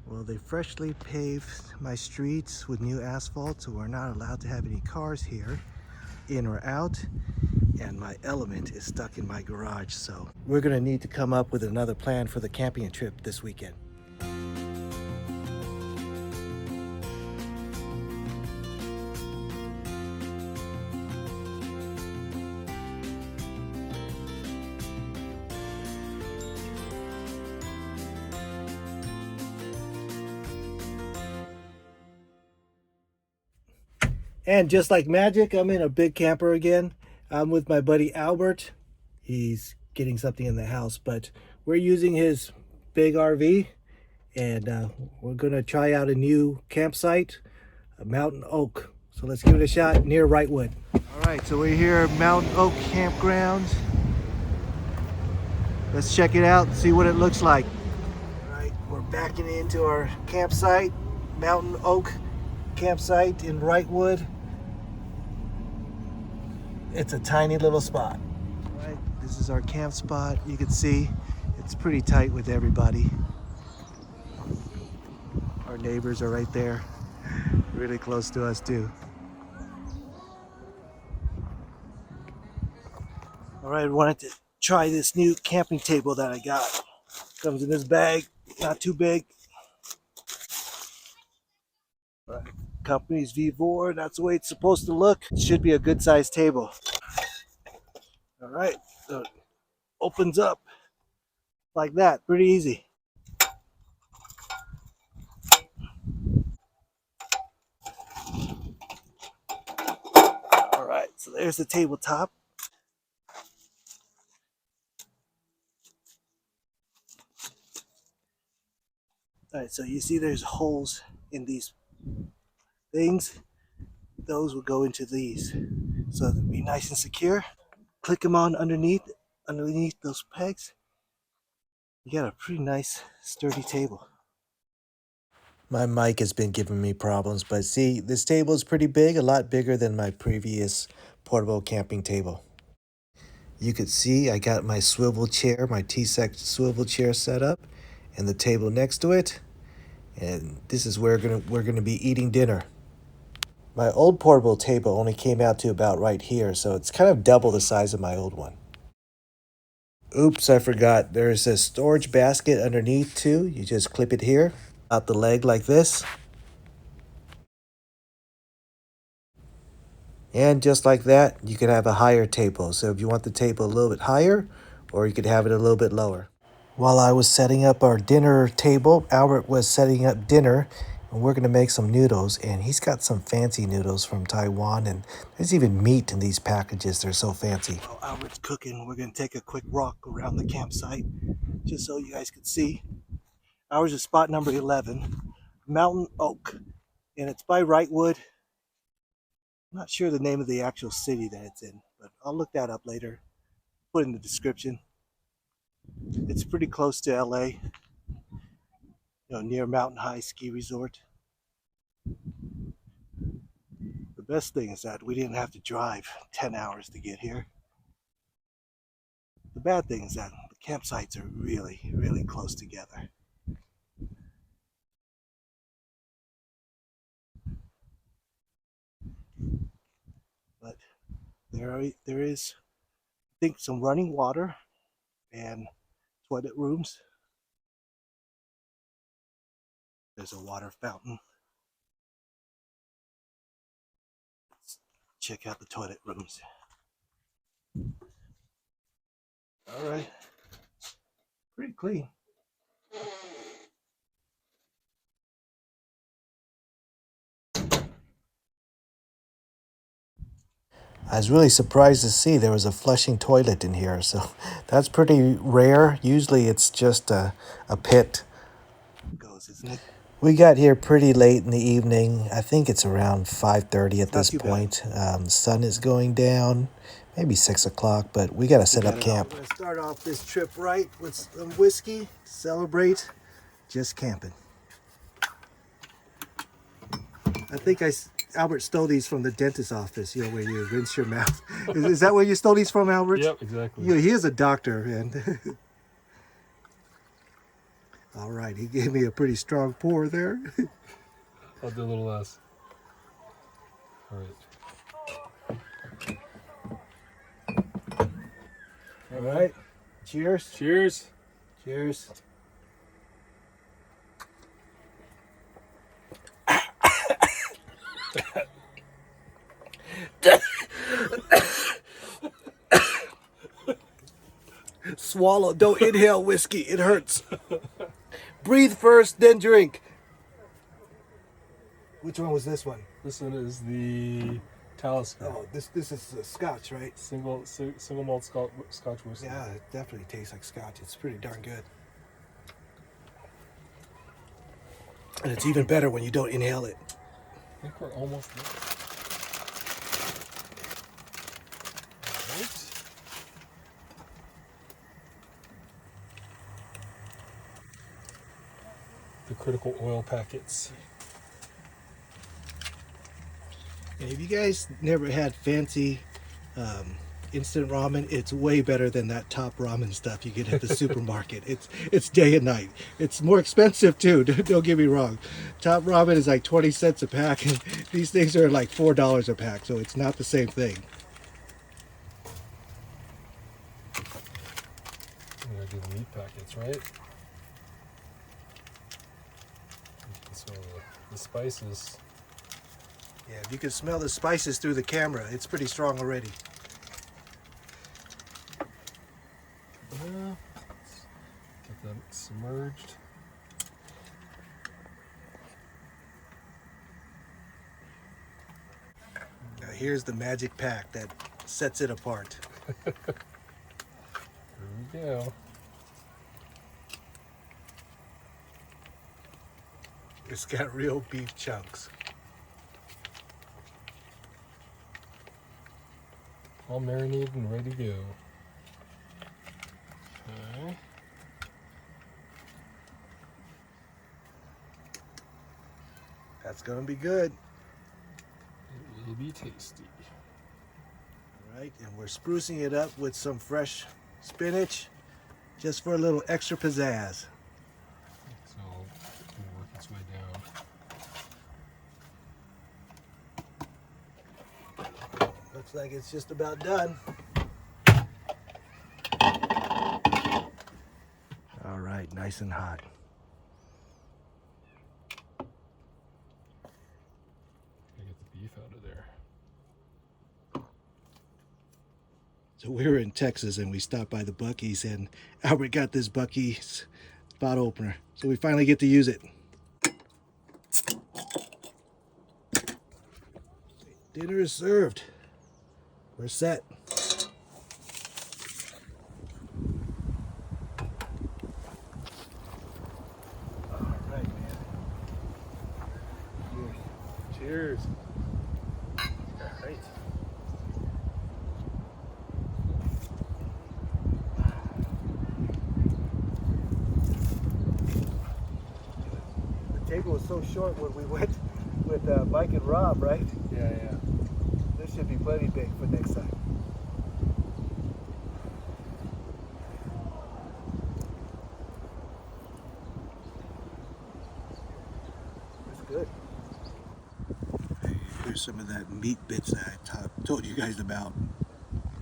Well, they freshly paved my streets with new asphalt, so we're not allowed to have any cars here, in or out. And my element is stuck in my garage, so we're gonna need to come up with another plan for the camping trip this weekend. And just like magic, I'm in a big camper again. I'm with my buddy Albert. He's getting something in the house, but we're using his big RV, and we're gonna try out a new campsite, a Mountain Oak. So let's give it a shot near Wrightwood. All right, so we're here at Mountain Oak Campgrounds. Let's check it out and see what it looks like. All right, we're backing into our campsite, Mountain Oak Campsite in Wrightwood. It's a tiny little spot. All right, this is our camp spot. You can see it's pretty tight with everybody. Our neighbors are right there, really close to us too. All right, I wanted to try this new camping table that I got. Comes in this bag, not too big. Company's V4, that's the way it's supposed to look. It should be a good sized table. All right, so it opens up like that, pretty easy. All right, so there's the tabletop. All right, so you see there's holes in these things. Those will go into these, so it'll be nice and secure. Click them on underneath those pegs. You got a pretty nice sturdy table. My mic has been giving me problems, but see, this table is pretty big, a lot bigger than my previous portable camping table. You could see I got my swivel chair, my T-section swivel chair set up, and the table next to it. And this is where we're gonna be eating dinner. My old portable table only came out to about right here, so it's kind of double the size of my old one. Oops, I forgot. There's a storage basket underneath too. You just clip it here, out the leg like this. And just like that, you could have a higher table. So if you want the table a little bit higher, or you could have it a little bit lower. While I was setting up our dinner table, Albert was setting up dinner, and we're gonna make some noodles, and he's got some fancy noodles from Taiwan, and there's even meat in these packages. They're so fancy. While Albert's cooking, we're gonna take a quick walk around the campsite, just so you guys can see. Ours is spot number 11, Mountain Oak, and it's by Wrightwood. I'm not sure the name of the actual city that it's in, but I'll look that up later. Put in the description. It's pretty close to LA, near Mountain High Ski Resort. The best thing is that we didn't have to drive 10 hours to get here. The bad thing is that the campsites are really, really close together. But there is, I think, some running water and toilet rooms. There's a water fountain. Let's check out the toilet rooms. All right, pretty clean. I was really surprised to see there was a flushing toilet in here, so that's pretty rare. Usually it's just a pit. Goes, isn't it? We got here pretty late in the evening. I think it's around 5:30 at this point. The sun is going down, maybe 6 o'clock, but we got to set up camp. We're going to start off this trip right with some whiskey to celebrate just camping. I think Albert stole these from the dentist's office, where you rinse your mouth. Is that where you stole these from, Albert? Yep, exactly. He is a doctor, man. All right, he gave me a pretty strong pour there. I'll do a little less. All right. All right. Cheers. Cheers. Cheers. Swallow. Don't inhale whiskey. It hurts. Breathe first, then drink. Which one was this one? This one is the Talisker. Oh, this is Scotch, right? Single malt Scotch whiskey. Yeah, it definitely tastes like Scotch. It's pretty darn good. And it's even better when you don't inhale it. I think we're almost there. All right. The critical oil packets. And if you guys never had fancy instant ramen, it's way better than that top ramen stuff you get at the supermarket. It's day and night. It's more expensive too, don't get me wrong. Top ramen is like 20 cents a pack, and these things are like $4 a pack, so it's not the same thing. I'm gonna do the meat packets, right? So the spices. Yeah, if you can smell the spices through the camera, it's pretty strong already. Yeah. Get them submerged. Now here's the magic pack that sets it apart. Here we go. It's got real beef chunks. All marinated and ready to go. Okay. That's gonna be good. It will be tasty. All right, and we're sprucing it up with some fresh spinach, just for a little extra pizzazz. So it'll work its way down. Looks like it's just about done. All right, nice and hot. Gotta get the beef out of there. So we were in Texas and we stopped by the Buc-ee's, and Albert got this Buc-ee's bottle opener. So we finally get to use it. Dinner is served. We're set. All right, man. Cheers. All right. The table was so short when we went with Mike and Rob, right? Yeah, yeah. This should be plenty big for next time. That's good. Here's some of that meat bits that I told you guys about.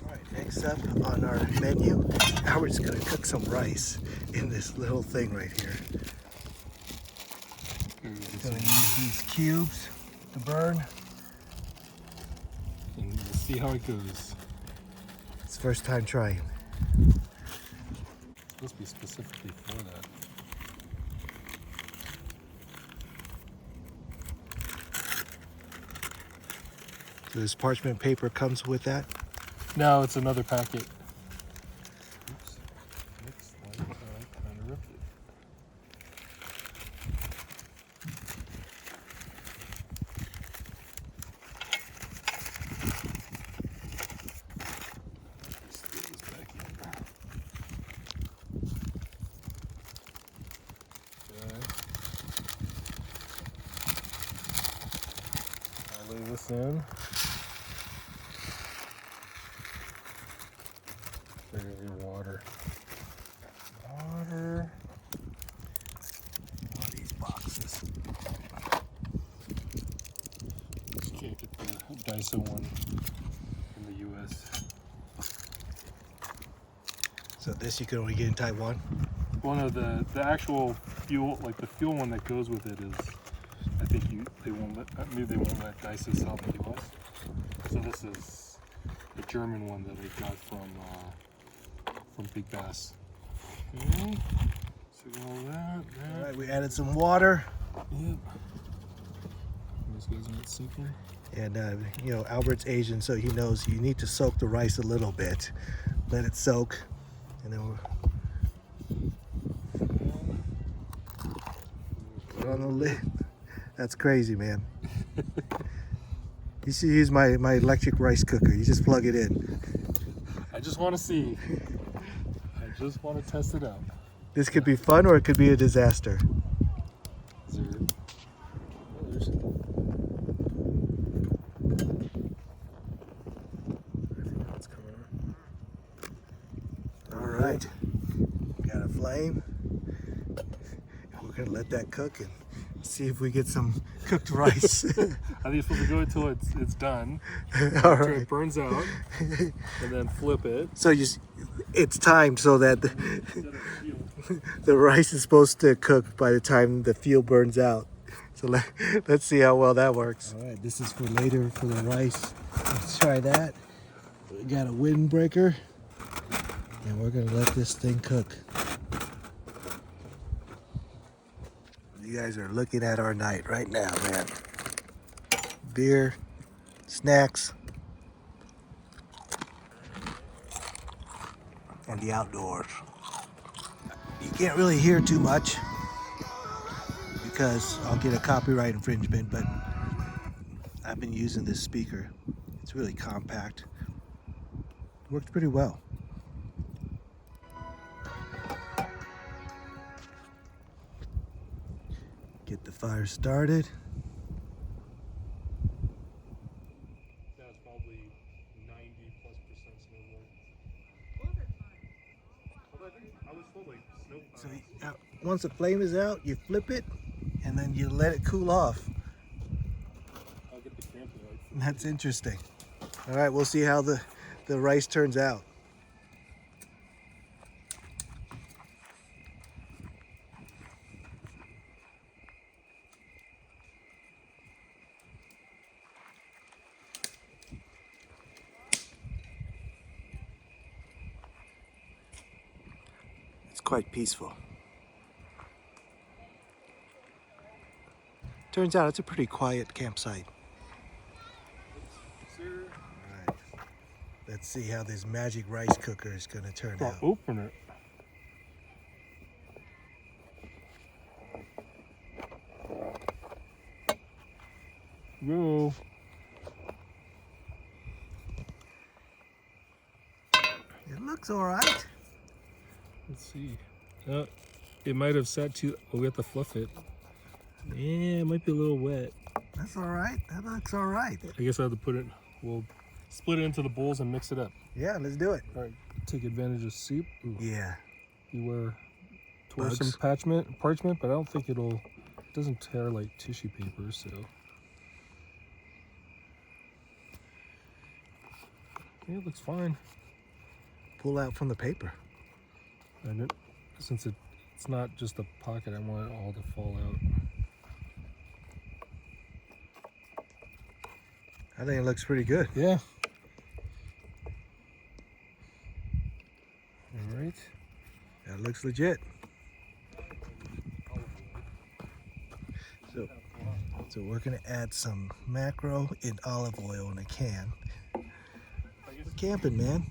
All right, next up on our menu, Howard's gonna cook some rice in this little thing right here. He's gonna use these cubes to burn. And we'll see how it goes. It's first time trying. It's supposed to be specifically for that. So this parchment paper comes with that. No, it's another packet. Oops. Looks like I kind of ripped it. Let's throw this back in. Okay. I'll lay this in. There's your water. Water. ISO one in the US. So this you can only get in Taiwan? One of the actual fuel, like the fuel one that goes with it is, I think they won't let ISO sell in the US. So this is the German one that I got from Big Bass. Okay. So all that. All right, we added some water. Yep. This guy's not sinking. And you know, Albert's Asian, so he knows you need to soak the rice a little bit. Let it soak, and then we'll put on the lid. That's crazy, man. You should use my electric rice cooker. You just plug it in. I just want to see. I just want to test it out. This could be fun or it could be a disaster. Is there... Oh, there's... It's coming on. All right, got a flame. We're gonna let that cook and see if we get some cooked rice. I think it's supposed to go until it's done. All After right. it burns out, and then flip it. So it's timed so that the rice is supposed to cook by the time the fuel burns out. So let's see how well that works. All right, this is for later for the rice. Let's try that. We got a windbreaker, and we're gonna let this thing cook. You guys are looking at our night right now, man. Beer, snacks, and the outdoors. You can't really hear too much because I'll get a copyright infringement, but I've been using this speaker. It's really compact. Worked pretty well. Get the fire started. That's probably 90+% snowball. I was told like snow. So once the flame is out, you flip it and then you let it cool off. I'll get the camping lights. That's interesting. All right, we'll see how the rice turns out. It's quite peaceful. Turns out it's a pretty quiet campsite. All right. Let's see how this magic rice cooker is going to turn out. Open it. Go. It looks all right. Let's see. It might have sat too. Oh, we have to fluff it. Yeah, it might be a little wet. That's all right. That looks all right. I guess I have to put it. We'll split it into the bowls and mix it up. Yeah, let's do it. All right. Take advantage of soup. Ooh. Yeah. Beware. Tore Bugs. some parchment, but I don't think it doesn't tear like tissue paper, so. Yeah, it looks fine. Pull out from the paper. And since it's not just a pocket, I want it all to fall out. I think it looks pretty good. Yeah. All right. That looks legit. So we're gonna add some macro in olive oil in a can. We're camping, man.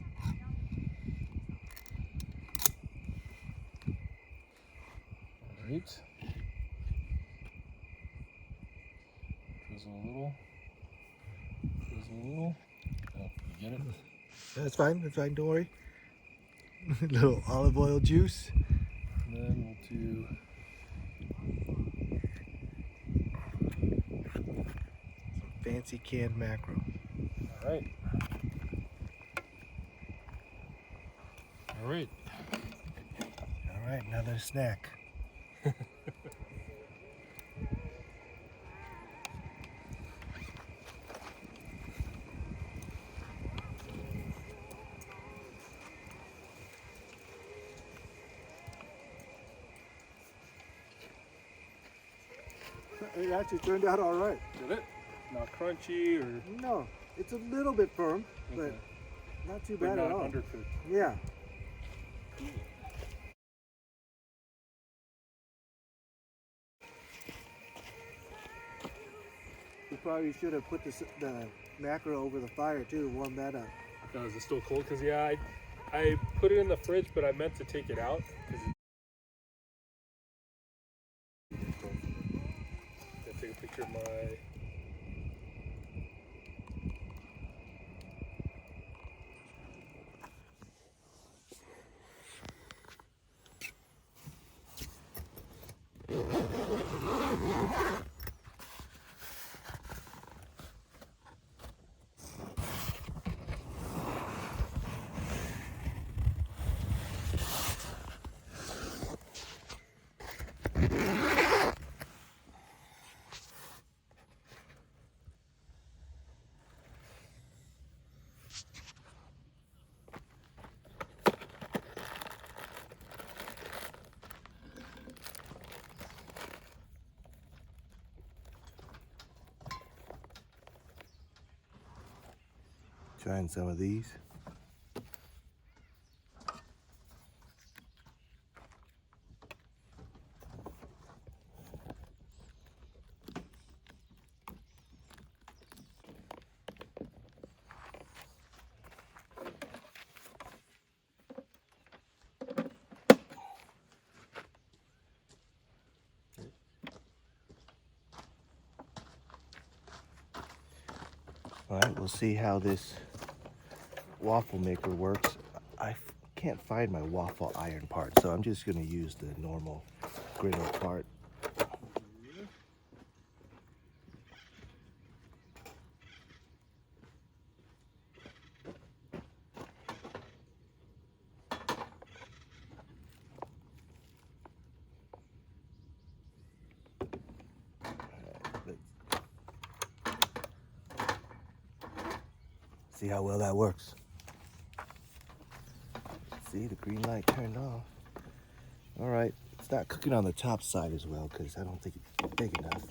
All right. Drizzle a little. Drizzle a little. Oh, you get it? That's fine. That's fine. Don't worry. Little olive oil juice. And then we'll do. Fancy canned mackerel. All right. All right. All right, another snack. It actually turned out all right. Did it? Not crunchy or No, it's a little bit firm, but okay. not too But bad not at all. undercooked. Yeah. Cool. We probably should have put the mackerel over the fire too, warm that up. Is it still cold? Because yeah, I put it in the fridge, but I meant to take it out because it's cold. Gotta take a picture of my. Trying some of these. All right, we'll see how this waffle maker works. I can't find my waffle iron part, so I'm just going to use the normal griddle part. See how well that works. See, the green light turned off. All right, it's not cooking on the top side as well because I don't think it's big enough.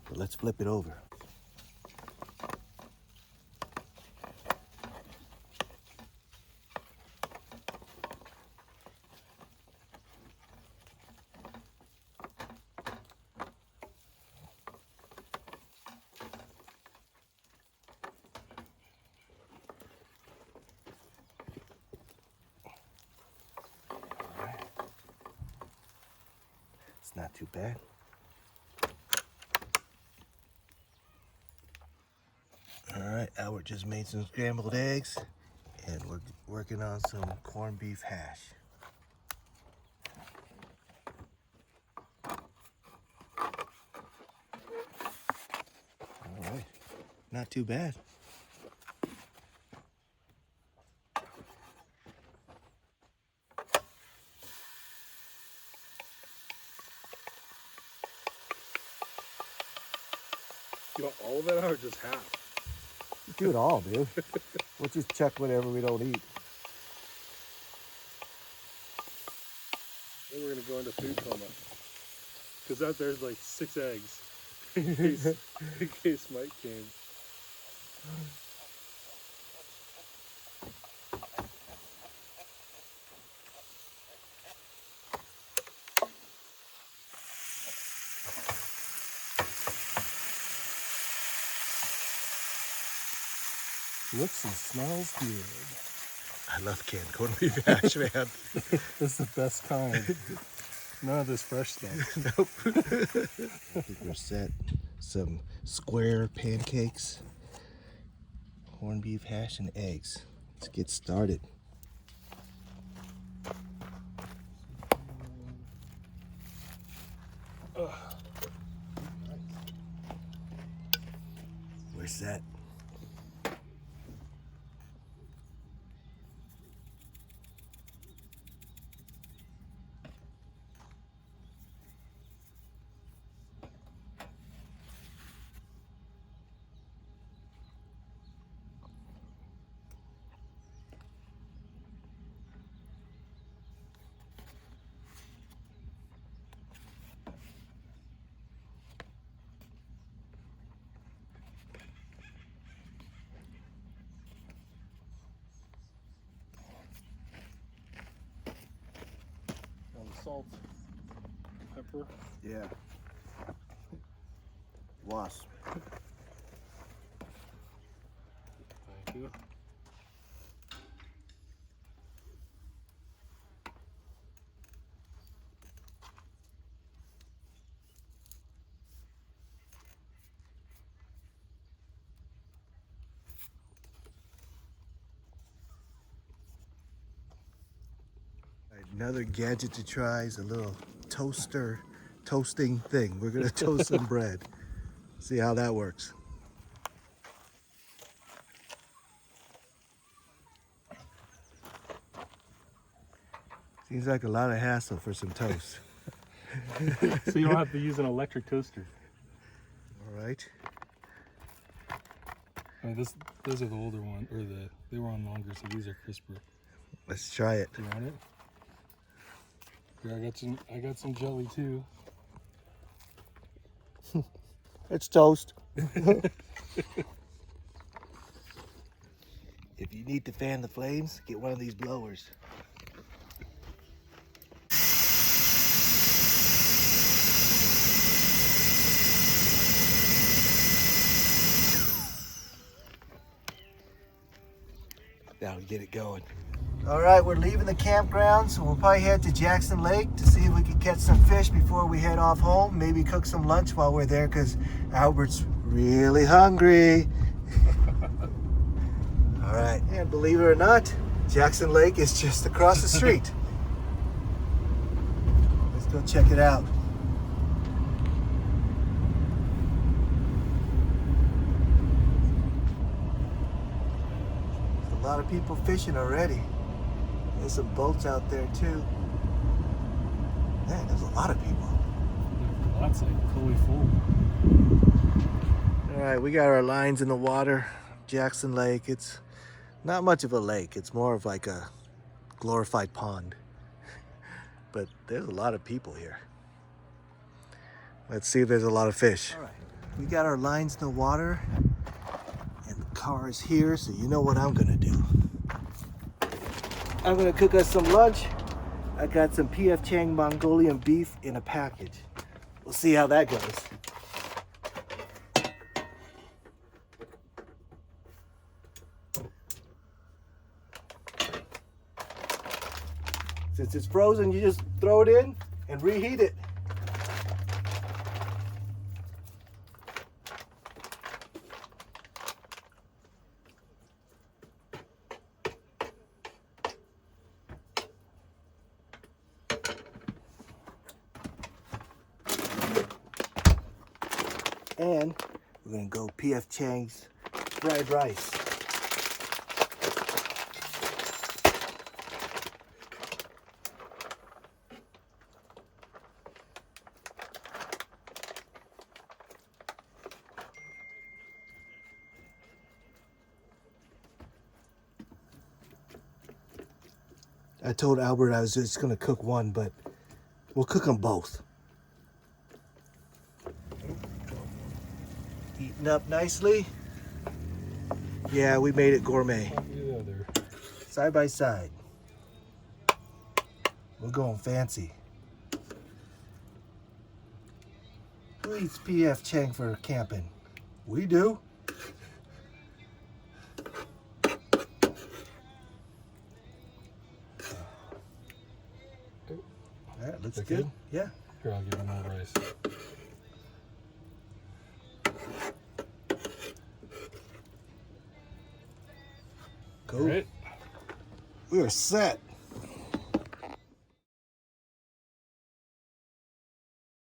But let's flip it over. It's not too bad. All right, Albert just made some scrambled eggs, and we're working on some corned beef hash. All right, not too bad. You want all of it or just half? Do it all, dude. We'll just check whatever we don't eat. Then we're gonna go into food coma because out there's like 6 eggs in case Mike came. Looks and smells good. I love canned corned beef hash, man. This is the best kind. None of this fresh stuff. Nope. I think we're set. Some square pancakes, corned beef hash, and eggs. Let's get started. We're set. salt, pepper. Yeah. Wasp. Thank you. Another gadget to try is a little toasting thing. We're gonna toast some bread. See how that works. Seems like a lot of hassle for some toast. So you don't have to use an electric toaster. All right. I mean, those are the older ones, or they were on longer, so these are crisper. Let's try it. Do you want it? Here, I got some jelly too. It's toast. If you need to fan the flames, get one of these blowers. That'll get it going. All right, we're leaving the campground, so we'll probably head to Jackson Lake to see if we can catch some fish before we head off home. Maybe cook some lunch while we're there, because Albert's really hungry. All right, and believe it or not, Jackson Lake is just across the street. Let's go check it out. There's a lot of people fishing already. There's some boats out there too. Man, there's a lot of people. Lots, like fully full. All right, we got our lines in the water. Jackson Lake, it's not much of a lake. It's more of like a glorified pond. But there's a lot of people here. Let's see if there's a lot of fish. All right, we got our lines in the water and the car is here, so you know what I'm gonna do. I'm gonna cook us some lunch. I got some P.F. Chang Mongolian beef in a package. We'll see how that goes. Since it's frozen, you just throw it in and reheat it. And we're gonna go P.F. Chang's fried rice. I told Albert I was just gonna cook one, but we'll cook them both. Heating up nicely. Yeah, we made it gourmet. Side by side. We're going fancy. Who eats P.F. Chang for camping? We do. That looks good. Yeah. Here, I'll give you more rice. Cool. Right. We are set.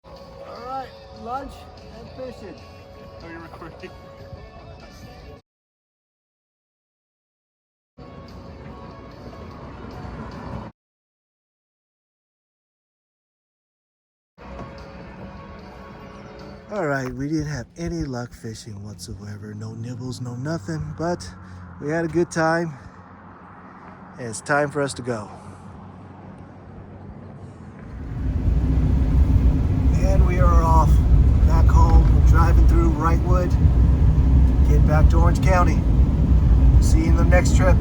All right, lunch and fishing. Oh, you're recording. All right, we didn't have any luck fishing whatsoever. No nibbles, no nothing, but we had a good time. And it's time for us to go. And we are off back home. We're driving through Wrightwood, getting back to Orange County. See you in the next trip.